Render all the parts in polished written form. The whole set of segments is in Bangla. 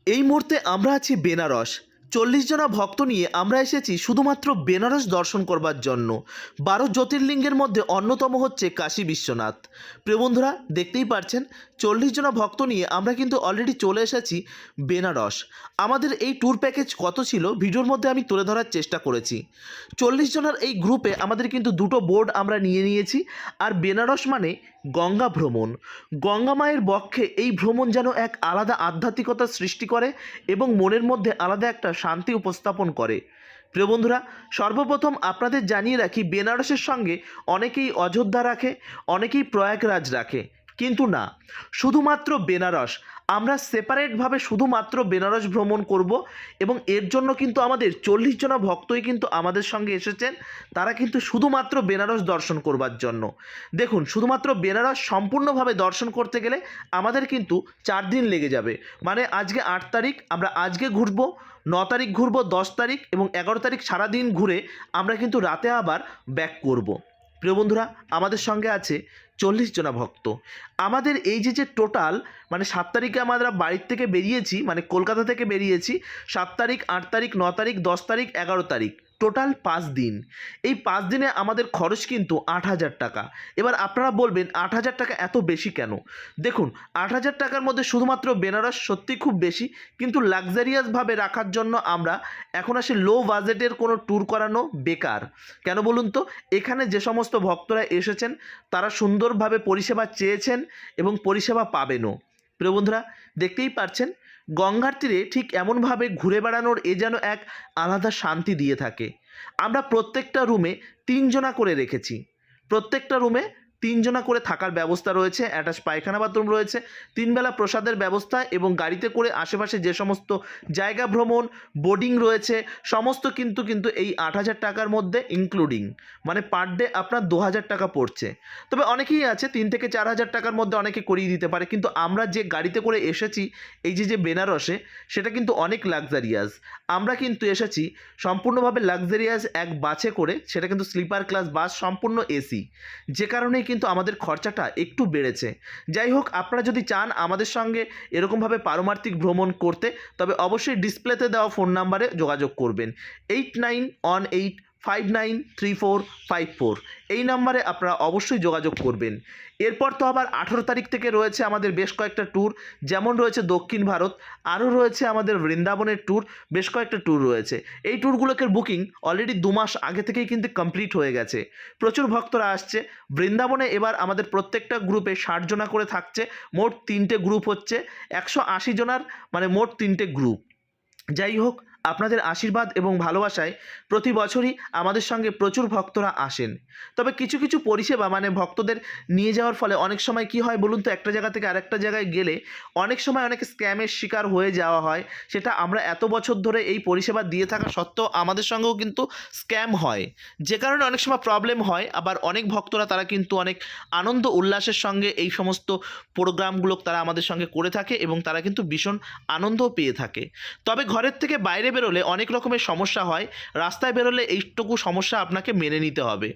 এই মুহূর্তে আমরা আছি বেনারস। 40 জনা ভক্ত নিয়ে আমরা এসেছি শুধুমাত্র বেনারস দর্শন করবার জন্য। 12 জ্যোতির্লিঙ্গের মধ্যে অন্যতম হচ্ছে কাশী বিশ্বনাথ। প্রিয় বন্ধুরা, দেখতেই পারছেন 40 জনা ভক্ত নিয়ে আমরা কিন্তু অলরেডি চলে এসেছি বেনারস। আমাদের এই ট্যুর প্যাকেজ কত ছিল ভিডিওর মধ্যে আমি তুলে ধরার চেষ্টা করেছি। 40 জনের এই গ্রুপে আমাদের কিন্তু দুটো বোর্ড আমরা নিয়ে নিয়েছি। আর বেনারস মানে গঙ্গা ভ্রমণ। গঙ্গা মায়ের বক্ষে এই ভ্রমণ যেন এক আলাদা আধ্যাত্মিকতার সৃষ্টি করে এবং মনের মধ্যে আলাদা একটা শান্তি উপস্থাপন করে। প্রিয় বন্ধুরা, সর্বপ্রথম আপনাদের জানিয়ে রাখি, বেনারসের সঙ্গে অনেকেই অযোধ্যা রাখে, অনেকেই প্রয়াগরাজ রাখে, কিন্তু না, শুধুমাত্র বেনারস। আমরা সেপারেটভাবে শুধুমাত্র বেনারস ভ্রমণ করব এবং এর জন্য কিন্তু আমাদের 40 জনা ভক্তই কিন্তু আমাদের সঙ্গে এসেছেন। তারা কিন্তু শুধুমাত্র বেনারস দর্শন করবার জন্য। দেখুন, শুধুমাত্র বেনারস সম্পূর্ণভাবে দর্শন করতে গেলে আমাদের কিন্তু 4 দিন লেগে যাবে। মানে আজকে 8 তারিখ, আমরা আজকে ঘুরবো, 9 তারিখ ঘুরবো, 10 তারিখ এবং 11 তারিখ সারাদিন ঘুরে আমরা কিন্তু রাতে আবার ব্যাক করব। প্রিয় বন্ধুরা, আমাদের সঙ্গে আছে 40 জনা ভক্ত। আমাদের এই যে টোটাল মানে 7 তারিখে আমরা বাড়ির থেকে বেরিয়েছি, মানে কলকাতা থেকে বেরিয়েছি। 7 তারিখ, 8 তারিখ, 9 তারিখ, 10 তারিখ, 11 তারিখ, টোটাল 5 দিন। এই 5 দিনে আমাদের খরচ কিন্তু 8,000 টাকা। এবার আপনারা বলবেন 8,000 টাকা এত বেশি কেন? দেখুন, 8,000 টাকার মধ্যে শুধুমাত্র বেনারস সত্যি খুব বেশি, কিন্তু লাক্সারিয়াসভাবে রাখার জন্য আমরা এখন আসি লো বাজেটের কোনো ট্যুর করানো বেকার। কেন বলুন তো? এখানে যে সমস্ত ভক্তরা এসেছেন তারা সুন্দরভাবে পরিষেবা চেয়েছেন এবং পরিষেবা পাবেনও। প্রিয় বন্ধুরা, দেখতেই পাচ্ছেন গঙ্গার তীরে ঠিক এমনভাবে ঘুরে বেড়ানোর এ যেন এক আলাদা শান্তি দিয়ে থাকে। আমরা প্রত্যেকটা রুমে 3 জনা করে রেখেছি। প্রত্যেকটা রুমে 3 জনা করে থাকার ব্যবস্থা রয়েছে, অ্যাটাচ পায়খানা বাথরুম রয়েছে, 3 বেলা প্রসাদের ব্যবস্থা এবং গাড়িতে করে আশেপাশে যে সমস্ত জায়গা ভ্রমণ, বোর্ডিং রয়েছে, সমস্ত কিন্তু এই 8,000 টাকার মধ্যে ইনক্লুডিং। মানে পার ডে আপনার 2,000 টাকা পড়ছে। তবে অনেকেই আছে 3 থেকে 4,000 টাকার মধ্যে অনেকে করিয়ে দিতে পারে, কিন্তু আমরা যে গাড়িতে করে এসেছি এই যে বেনারসে, সেটা কিন্তু অনেক লাক্সারিয়াস। আমরা কিন্তু এসেছি সম্পূর্ণভাবে লাক্সারিয়াস এক বাসে করে, সেটা কিন্তু স্লিপার ক্লাস বাস, সম্পূর্ণ এসি, যে কারণেই কিন্তু আমাদের খরচাটা একটু বেড়েছে। যাই হোক, আপনারা যদি চান আমাদের সঙ্গে এরকমভাবে পারমার্থিক ভ্রমণ করতে, তবে অবশ্যই ডিসপ্লেতে দেওয়া ফোন নাম্বারে যোগাযোগ করবেন। 8918593454 এই নাম্বারে আপনারা অবশ্যই যোগাযোগ করবেন। এরপর তো আবার 18 তারিখ থেকে রয়েছে আমাদের বেশ কয়েকটা ট্যুর, যেমন রয়েছে দক্ষিণ ভারত, আরও রয়েছে আমাদের বৃন্দাবনের ট্যুর, বেশ কয়েকটা ট্যুর রয়েছে। এই ট্যুরগুলোকে বুকিং অলরেডি 2 মাস আগে থেকেই কিন্তু কমপ্লিট হয়ে গেছে। প্রচুর ভক্তরা আসছে। বৃন্দাবনে এবার আমাদের প্রত্যেকটা গ্রুপে 60 জনা করে থাকছে। মোট 3টে গ্রুপ হচ্ছে, 180 জনার মানে মোট 3টে গ্রুপ। যাই হোক, আপনাদের আশীর্বাদ এবং ভালোবাসায় প্রতি বছরই আমাদের সঙ্গে প্রচুর ভক্তরা আসেন। তবে কিছু কিছু পরিষেবা মানে ভক্তদের নিয়ে যাওয়ার ফলে অনেক সময় কি হয় বলুন তো, একটা জায়গা থেকে আরেকটা জায়গায় গেলে অনেক সময় অনেক স্ক্যামের শিকার হয়ে যাওয়া হয়। সেটা আমরা এত বছর ধরে এই পরিষেবা দিয়ে থাকা সত্ত্বেও আমাদের সঙ্গেও কিন্তু স্ক্যাম হয়, যে কারণে অনেক সময় প্রবলেম হয়। আবার অনেক ভক্তরা তারা কিন্তু অনেক আনন্দ উল্লাসের সঙ্গে এই সমস্ত প্রোগ্রামগুলো তারা আমাদের সঙ্গে করে থাকে এবং তারা কিন্তু ভীষণ আনন্দও পেয়ে থাকে। তবে ঘরের থেকে বাইরে বেরোলে অনেক রকমের সমস্যা হয়। রাস্তায় বেরোলে এইটুকু সমস্যা আপনাকে মেনে নিতে হবে।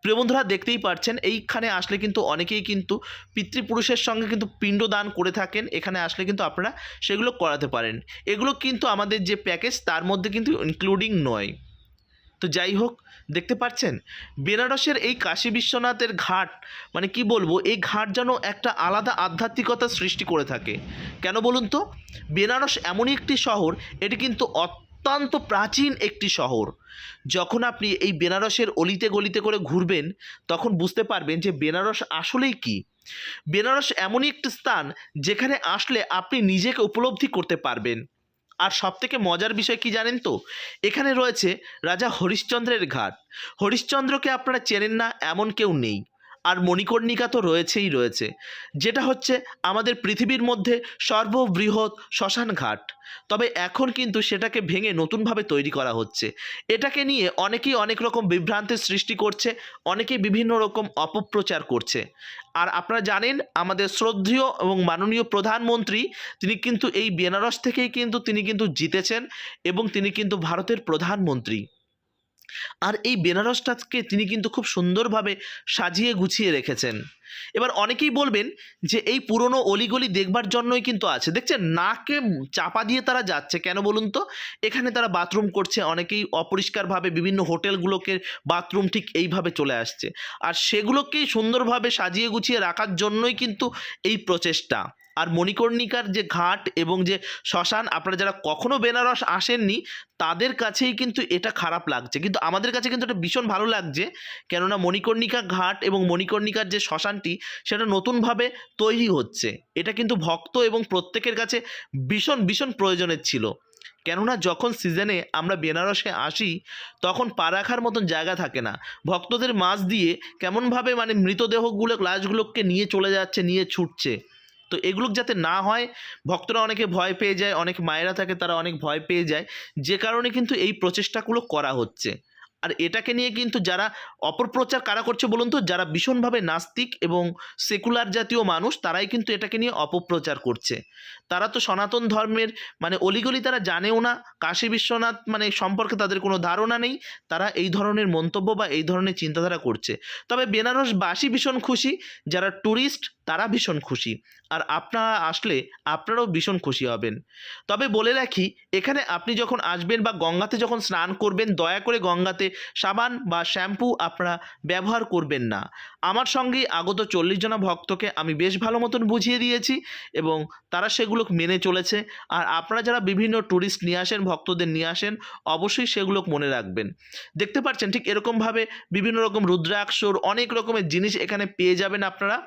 প্রিয় বন্ধুরা, দেখতেই পাচ্ছেন এইখানে আসলে কিন্তু অনেকেই কিন্তু পিতৃপুরুষের সঙ্গে কিন্তু পিণ্ডদান করে থাকেন। এখানে আসলে কিন্তু আপনারা সেগুলো করাতে পারেন। এগুলো কিন্তু আমাদের যে প্যাকেজ তার মধ্যে কিন্তু ইনক্লুডিং নয়। তো যাই হোক, দেখতে পাচ্ছেন বেনারসের এই কাশী বিশ্বনাথের ঘাট, মানে কি বলবো, এই ঘাট যেন একটা আলাদা আধ্যাত্মিকতার সৃষ্টি করে থাকে। কেন বলুন তো? বেনারস এমনই একটি শহর, এটি কিন্তু অত্যন্ত প্রাচীন একটি শহর। যখন আপনি এই বেনারসের অলিতে গলিতে করে ঘুরবেন তখন বুঝতে পারবেন যে বেনারস আসলেই কি। বেনারস এমনই একটি স্থান যেখানে আসলে আপনি নিজেকে উপলব্ধি করতে পারবেন। আর সবথেকে মজার বিষয় কি জানেন তো? এখানে রয়েছে রাজা হরিশ্চন্দ্রের ঘাট। হরিশ্চন্দ্রকে আপনারা চেনেন না এমন কেউ নেই। আর মণিকর্ণিকা তো রয়েছেই রয়েছে, যেটা হচ্ছে আমাদের পৃথিবীর মধ্যে সর্ববৃহৎ শ্মশান ঘাট। তবে এখন কিন্তু সেটাকে ভেঙে নতুনভাবে তৈরি করা হচ্ছে। এটাকে নিয়ে অনেকেই অনেক রকম বিভ্রান্তির সৃষ্টি করছে, অনেকেই বিভিন্ন রকম অপপ্রচার করছে। আর আপনারা জানেন আমাদের শ্রদ্ধেয় এবং মাননীয় প্রধানমন্ত্রী, তিনি কিন্তু এই বেনারস থেকেই কিন্তু তিনি জিতেছেন এবং তিনি কিন্তু ভারতের প্রধানমন্ত্রী। আর এই বেনারসটাকে তিনি কিন্তু খুব সুন্দরভাবে সাজিয়ে গুছিয়ে রেখেছেন। এবার অনেকেই বলবেন যে এই পুরনো অলিগলি দেখবার জন্যই কিন্তু আছে, দেখছেন নাকে চাপা দিয়ে তারা যাচ্ছে কেন বলুন তো? এখানে তারা বাথরুম করছে, অনেকেই অপরিষ্কারভাবে বিভিন্ন হোটেলগুলোকে বাথরুম ঠিক এইভাবে চলে আসছে, আর সেগুলোকেই সুন্দরভাবে সাজিয়ে গুছিয়ে রাখার জন্যই কিন্তু এই প্রচেষ্টা। আর মণিকর্ণিকার যে ঘাট এবং যে শ্মশান, আপনারা যারা কখনো বেনারস আসেননি তাদের কাছেই কিন্তু এটা খারাপ লাগছে, কিন্তু আমাদের কাছে কিন্তু এটা ভীষণ ভালো লাগছে। কেননা মণিকর্ণিকা ঘাট এবং মণিকর্ণিকার যে শ্মশানটি সেটা নতুনভাবে তৈরি হচ্ছে, এটা কিন্তু ভক্ত এবং প্রত্যেকের কাছে ভীষণ ভীষণ প্রয়োজনের ছিল। কেননা যখন সিজনে আমরা বেনারসে আসি তখন পা রাখার মতন জায়গা থাকে না, ভক্তদের মাঝ দিয়ে কেমনভাবে মানে মৃতদেহগুলো লাশগুলোকে নিয়ে চলে যাচ্ছে, নিয়ে ছুটছে। তো এগুলো যাতে না হয়, ভক্তরা অনেকে ভয় পেয়ে যায়, অনেক মায়েরা থাকে তারা অনেক ভয় পেয়ে যায়, যে কারণে কিন্তু এই প্রচেষ্টাগুলো করা হচ্ছে। আর এটাকে নিয়ে কিন্তু যারা অপপ্রচার কারা করছে বলুন তো? যারা ভীষণভাবে নাস্তিক এবং সেকুলার জাতীয় মানুষ তারাই কিন্তু এটাকে নিয়ে অপপ্রচার করছে। তারা তো সনাতন ধর্মের মানে অলিগলি তারা জানেও না, কাশী বিশ্বনাথ মানে সম্পর্কে তাদের কোনো ধারণা নেই, তারা এই ধরনের মন্তব্য বা এই ধরনের চিন্তাধারা করছে। তবে বেনারসবাসী ভীষণ খুশি, যারা ট্যুরিস্ট তারা ভীষণ খুশি, আর আপনারা আসলে আপনারাও ভীষণ খুশি হবেন। তবে বলে রাখি, এখানে আপনি যখন আসবেন বা গঙ্গাতে যখন স্নান করবেন, দয়া করে গঙ্গাতে সাবান বা শ্যাম্পু আপনারা ব্যবহার করবেন না। আমার সঙ্গে আগত 40 জনা ভক্তকে আমি বেশ ভালো মতন বুঝিয়ে দিয়েছি এবং তারা সেগুলো মেনে চলেছে। আর আপনারা যারা বিভিন্ন ট্যুরিস্ট নিয়ে আসেন, ভক্তদের নিয়ে আসেন, অবশ্যই সেগুলো মনে রাখবেন। দেখতে পাচ্ছেন ঠিক এরকমভাবে বিভিন্ন রকম রুদ্রাক্ষর অনেক রকমের জিনিস এখানে পেয়ে যাবেন আপনারা।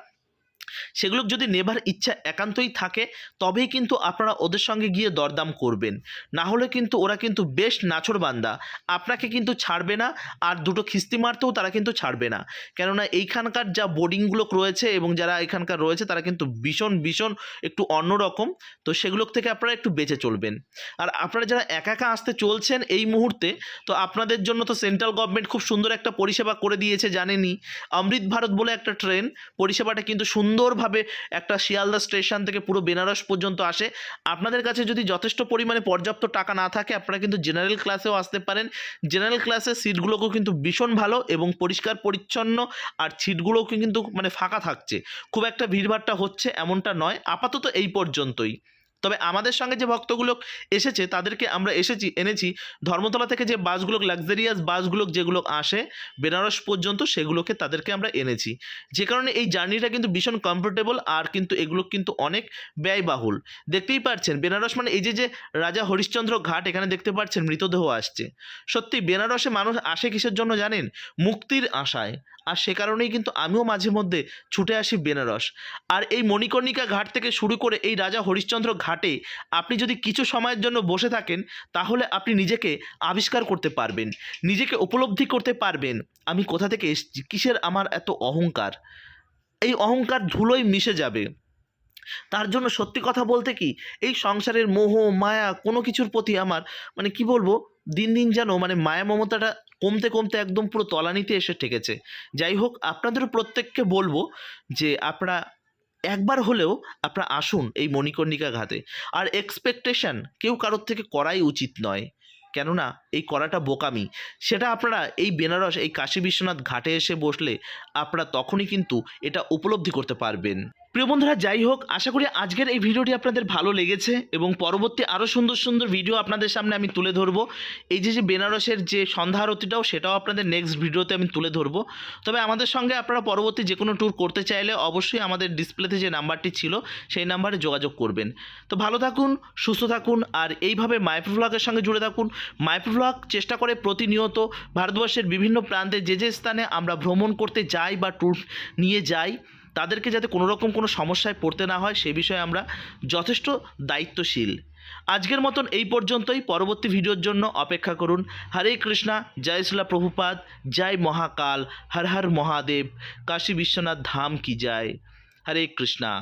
সেগুলো যদি নেবার ইচ্ছা একান্তই থাকে তবেই কিন্তু আপনারা ওদের সঙ্গে গিয়ে দরদাম করবেন, না হলে কিন্তু ওরা কিন্তু বেশ নাছোড়বান্দা, আপনাকে কিন্তু ছাড়বে না, আর দুটো খিস্তি মারতেও তারা কিন্তু ছাড়বে না। কেননা এইখানকার যা বোর্ডিংগুলো রয়েছে এবং যারা এখানকার রয়েছে তারা কিন্তু ভীষণ ভীষণ একটু অন্যরকম, তো সেগুলো থেকে আপনারা একটু বেঁচে চলবেন। আর আপনারা যারা একা একা আসতে চলছেন এই মুহূর্তে, তো আপনাদের জন্য তো সেন্ট্রাল গভর্নমেন্ট খুব সুন্দর একটা পরিষেবা করে দিয়েছে জানেনই, অমৃত ভারত বলে একটা ট্রেন, পরিষেবাটা কিন্তু সুন্দরভাবে একটা শিয়ালদা স্টেশন থেকে পুরো বেনারস পর্যন্ত আসে। আপনাদের কাছে যদি যথেষ্ট পরিমাণে পর্যাপ্ত টাকা না থাকে আপনারা কিন্তু জেনারেল ক্লাসেও আসতে পারেন। জেনারেল ক্লাসের সিটগুলোকেও কিন্তু ভীষণ ভালো এবং পরিষ্কার পরিচ্ছন্ন, আর সিটগুলোও কিন্তু মানে ফাঁকা থাকছে, খুব একটা ভিড়ভাড়টা হচ্ছে এমনটা নয়। আপাতত এই পর্যন্তই। তবে আমাদের সঙ্গে যে ভক্তগুলো এসেছে তাদেরকে আমরা এনেছি ধর্মতলা থেকে যে বাসগুলো, লাক্সারিয়াস বাসগুলো যেগুলো আসে বেনারস পর্যন্ত, সেগুলোকে তাদেরকে আমরা এনেছি, যে কারণে এই জার্নিটা কিন্তু ভীষণ কমফোর্টেবল, আর কিন্তু এগুলো কিন্তু অনেক ব্যয়বাহুল। দেখতেই পাচ্ছেন বেনারস মানে এই যে রাজা হরিশ্চন্দ্র ঘাট, এখানে দেখতে পাচ্ছেন মৃতদেহ আসছে। সত্যি বেনারসে মানুষ আসে কিসের জন্য জানেন? মুক্তির আশায়। আর সে কারণেই কিন্তু আমিও মাঝে মধ্যে ছুটে আসি বেনারস। আর এই মণিকর্ণিকা ঘাট থেকে শুরু করে এই রাজা হরিশ্চন্দ্র ঘাটে আপনি যদি কিছু সময়ের জন্য বসে থাকেন তাহলে আপনি নিজেকে আবিষ্কার করতে পারবেন, নিজেকে উপলব্ধি করতে পারবেন আমি কোথা থেকে এসেছি, কিসের আমার এত অহংকার। এই অহংকার ধুলোয় মিশে যাবে। তার জন্য সত্যি কথা বলতে কি, এই সংসারের মোহ মায়া কোনো কিছুর প্রতি আমার মানে কি বলবো, দিন দিন যেন মানে মায়া মমতাটা কমতে কমতে একদম পুরো তলানিতে এসে ঠেকেছে। যাই হোক, আপনাদেরও প্রত্যেককে বলবো যে আপনারা একবার হলেও আপনারা আসুন এই মণিকর্ণিকা ঘাটে। আর এক্সপেকটেশন কেউ কারোর থেকে করাই উচিত নয়, কেননা এই করাটা বোকামি। সেটা আপনারা এই বেনারস এই কাশী বিশ্বনাথ ঘাটে এসে বসলে আপনারা তখনই কিন্তু এটা উপলব্ধি করতে পারবেন। প্রিয় বন্ধুরা, যাই হোক, আশা করি আজকের এই ভিডিওটি আপনাদের ভালো লেগেছে এবং পরবর্তী আরও সুন্দর সুন্দর ভিডিও আপনাদের সামনে আমি তুলে ধরবো। এই যে বেনারসের যে সন্ধ্যা আরতিটাও সেটাও আপনাদের নেক্সট ভিডিওতে আমি তুলে ধরবো। তবে আমাদের সঙ্গে আপনারা পরবর্তী যে কোনো ট্যুর করতে চাইলে অবশ্যই আমাদের ডিসপ্লেতে যে নাম্বারটি ছিল সেই নাম্বারে যোগাযোগ করবেন। তো ভালো থাকুন, সুস্থ থাকুন, আর এইভাবে মাইপ্রো ভ্লগের সঙ্গে জুড়ে থাকুন। মাইপ্রো ভ্লগ চেষ্টা করে প্রতিনিয়ত ভারতবর্ষের বিভিন্ন প্রান্তে যে স্থানে আমরা ভ্রমণ করতে যাই বা ট্যুর নিয়ে যাই তাদেরকে যাতে কোনো রকম কোনো সমস্যায় পড়তে না হয় সে বিষয়ে আমরা যথেষ্ট দায়িত্বশীল। আজকের মতন এই পর্যন্তই, পরবর্তী ভিডিওর জন্য অপেক্ষা করুন। হরে কৃষ্ণা, জয় শ্রীলা প্রভুপাদ, জয় মহাকাল, হর হর মহাদেব, কাশী বিশ্বনাথ ধাম কি জয়। হরে কৃষ্ণা।